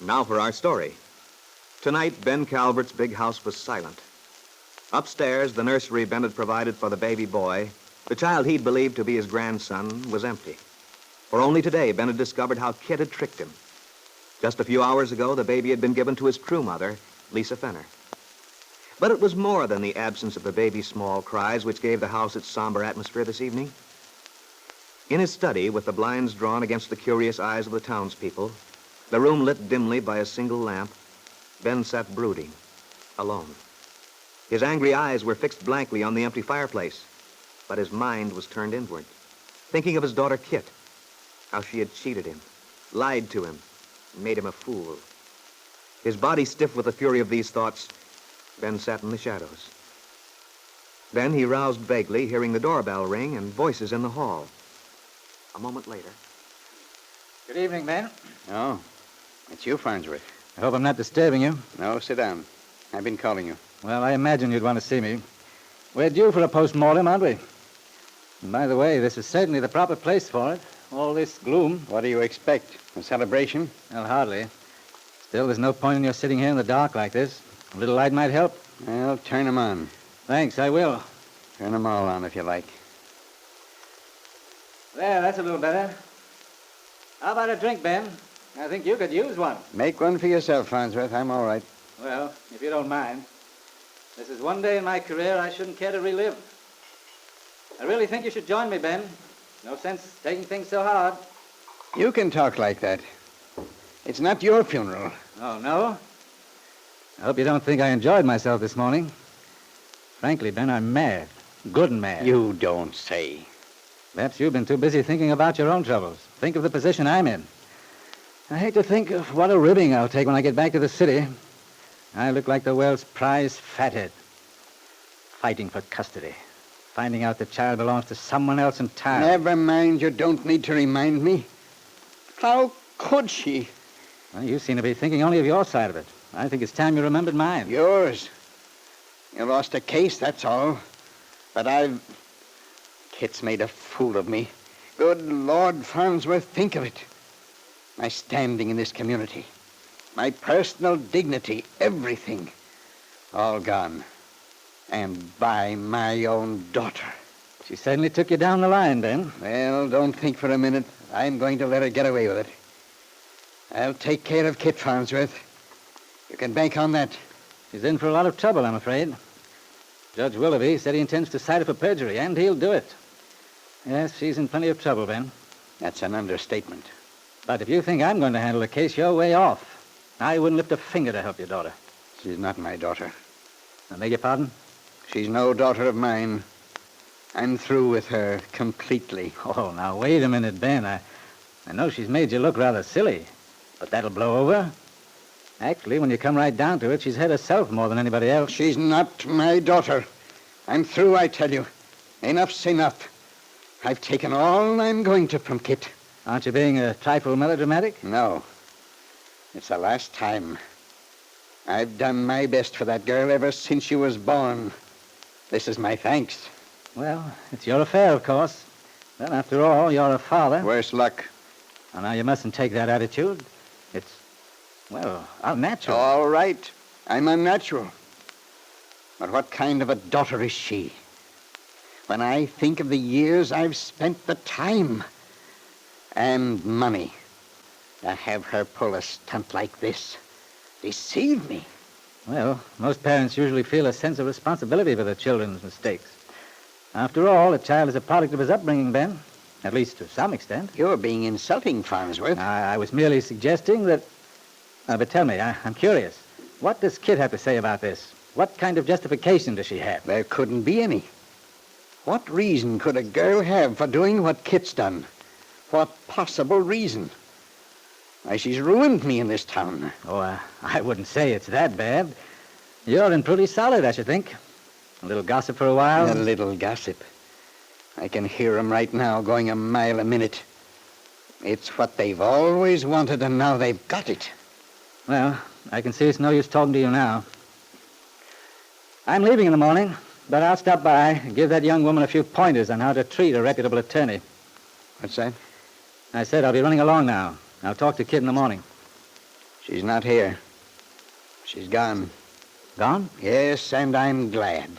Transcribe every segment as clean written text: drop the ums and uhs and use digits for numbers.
Now for our story. Tonight, Ben Calvert's big house was silent. Upstairs, the nursery Ben had provided for the baby boy, the child he'd believed to be his grandson, was empty. For only today, Ben had discovered how Kitt had tricked him. Just a few hours ago, the baby had been given to his true mother, Lisa Fenner. But it was more than the absence of the baby's small cries which gave the house its somber atmosphere this evening. In his study, with the blinds drawn against the curious eyes of the townspeople, the room lit dimly by a single lamp, Ben sat brooding, alone. His angry eyes were fixed blankly on the empty fireplace, but his mind was turned inward, thinking of his daughter Kitt, how she had cheated him, lied to him, and made him a fool. His body stiff with the fury of these thoughts, Ben sat in the shadows. Then he roused vaguely, hearing the doorbell ring and voices in the hall. A moment later. Good evening, Ben. Oh, it's you, Farnsworth. I hope I'm not disturbing you. No, sit down. I've been calling you. Well, I imagined you'd want to see me. We're due for a post-mortem, aren't we? And by the way, this is certainly the proper place for it. All this gloom. What do you expect? A celebration? Well, hardly. Still, there's no point in your sitting here in the dark like this. A little light might help. Well, turn them on. Thanks, I will. Turn them all on if you like. There, that's a little better. How about a drink, Ben? I think you could use one. Make one for yourself, Farnsworth. I'm all right. Well, if you don't mind. This is one day in my career I shouldn't care to relive. I really think you should join me, Ben. No sense taking things so hard. You can talk like that. It's not your funeral. Oh, no? I hope you don't think I enjoyed myself this morning. Frankly, Ben, I'm mad. Good and mad. You don't say. Perhaps you've been too busy thinking about your own troubles. Think of the position I'm in. I hate to think of what a ribbing I'll take when I get back to the city. I look like the world's prize fathead. Fighting for custody. Finding out the child belongs to someone else entirely. Never mind. You don't need to remind me. How could she? Well, you seem to be thinking only of your side of it. I think it's time you remembered mine. Yours. You lost a case, that's all. But Kitt's made a fool of me. Good Lord, Farnsworth, think of it. My standing in this community. My personal dignity, everything. All gone. And by my own daughter. She certainly took you down the line, Ben. Well, don't think for a minute. I'm going to let her get away with it. I'll take care of Kitt, Farnsworth. You can bank on that. She's in for a lot of trouble, I'm afraid. Judge Willoughby said he intends to cite her for perjury, and he'll do it. Yes, she's in plenty of trouble, Ben. That's an understatement. But if you think I'm going to handle the case, you're way off. I wouldn't lift a finger to help your daughter. She's not my daughter. I beg your pardon? She's no daughter of mine. I'm through with her completely. Oh, now, wait a minute, Ben. I know she's made you look rather silly, but that'll blow over. Actually, when you come right down to it, she's hurt herself more than anybody else. She's not my daughter. I'm through, I tell you. Enough's enough. I've taken all I'm going to from Kitt. Aren't you being a trifle melodramatic? No. It's the last time. I've done my best for that girl ever since she was born. This is my thanks. Well, it's your affair, of course. Well, after all, you're a father. Worse luck. Well, now, you mustn't take that attitude. It's, well, unnatural. All right. I'm unnatural. But what kind of a daughter is she? When I think of the years I've spent, the time and money to have her pull a stunt like this, deceive me. Well, most parents usually feel a sense of responsibility for their children's mistakes. After all, a child is a product of his upbringing, Ben. At least to some extent. You're being insulting, Farnsworth. I was merely suggesting that... but tell me, I'm curious. What does Kitt have to say about this? What kind of justification does she have? There couldn't be any. What reason could a girl have for doing what Kitt's done? What possible reason? Why, she's ruined me in this town. Oh, I wouldn't say it's that bad. You're in pretty solid, I should think. A little gossip for a while. A little gossip. I can hear 'em right now going a mile a minute. It's what they've always wanted, and now they've got it. Well, I can see it's no use talking to you now. I'm leaving in the morning, but I'll stop by and give that young woman a few pointers on how to treat a reputable attorney. What's that? I said I'll be running along now. I'll talk to Kitt in the morning. She's not here. She's gone. Gone? Yes, and I'm glad.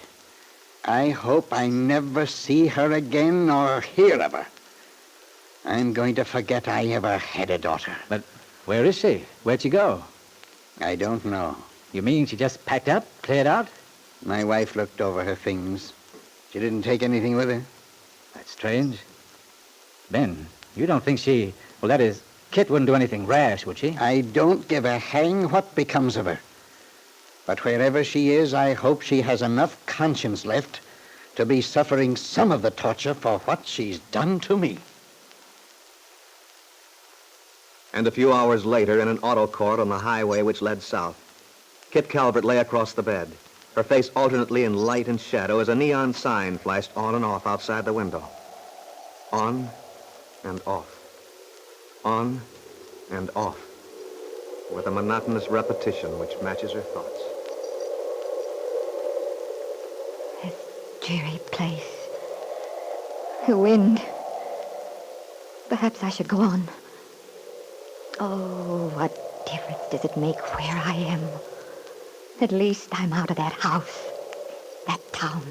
I hope I never see her again or hear of her. I'm going to forget I ever had a daughter. But where is she? Where'd she go? I don't know. You mean she just packed up, cleared out? My wife looked over her things. She didn't take anything with her. That's strange. Ben, you don't think she... Well, that is, Kitt wouldn't do anything rash, would she? I don't give a hang what becomes of her. But wherever she is, I hope she has enough conscience left to be suffering some of the torture for what she's done to me. And a few hours later, in an auto court on the highway which led south, Kitt Calvert lay across the bed, her face alternately in light and shadow as a neon sign flashed on and off outside the window. On and off. On and off, with a monotonous repetition which matches her thoughts. This dreary place. The wind. Perhaps I should go on. Oh, what difference does it make where I am? At least I'm out of that house, that town,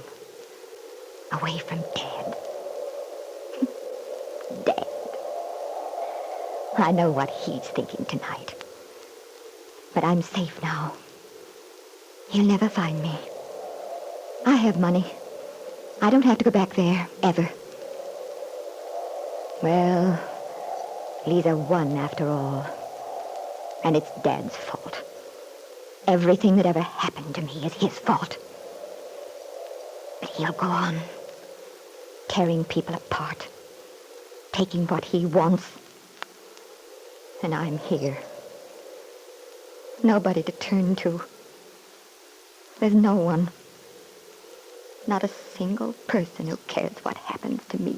away from Dad. Dad. I know what he's thinking tonight. But I'm safe now. He'll never find me. I have money. I don't have to go back there, ever. Well, Lisa won after all. And it's Dad's fault. Everything that ever happened to me is his fault. But he'll go on, tearing people apart, taking what he wants. And I'm here. Nobody to turn to. There's no one. Not a single person who cares what happens to me.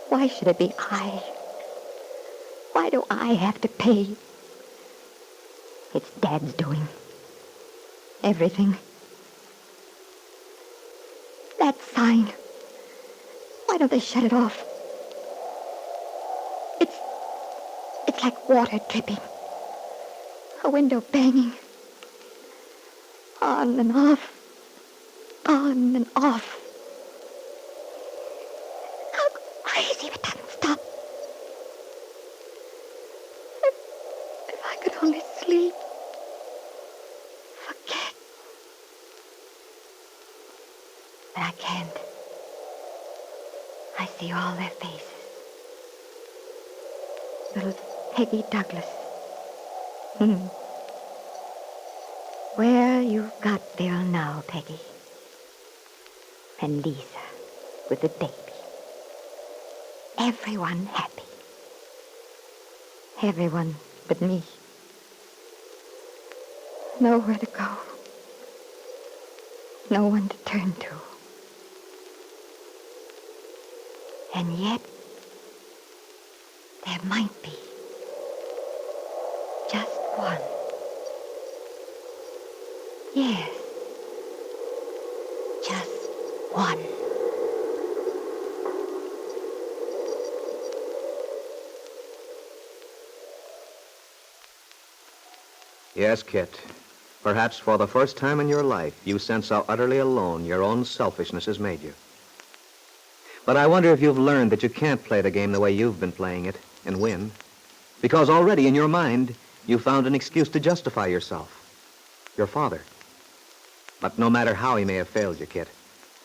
Why should it be I? Why do I have to pay? It's Dad's doing. Everything. That sign. Why don't they shut it off? It's like water dripping. A window banging. On and off. On and off. How crazy if it doesn't stop. If I could only sleep. Forget. But I can't. I see all their faces. Little Peggy Douglas. Where you've got Bill now, Peggy. And Lisa with the baby. Everyone happy. Everyone but me. Nowhere to go. No one to turn to. And yet, there might be. Just one. Yes. Just one. Yes, Kitt. Perhaps for the first time in your life, you sense how utterly alone your own selfishness has made you. But I wonder if you've learned that you can't play the game the way you've been playing it and win. Because already in your mind, you found an excuse to justify yourself. Your father. But no matter how he may have failed you, Kitt,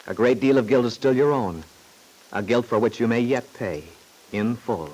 a great deal of guilt is still your own. A guilt for which you may yet pay in full.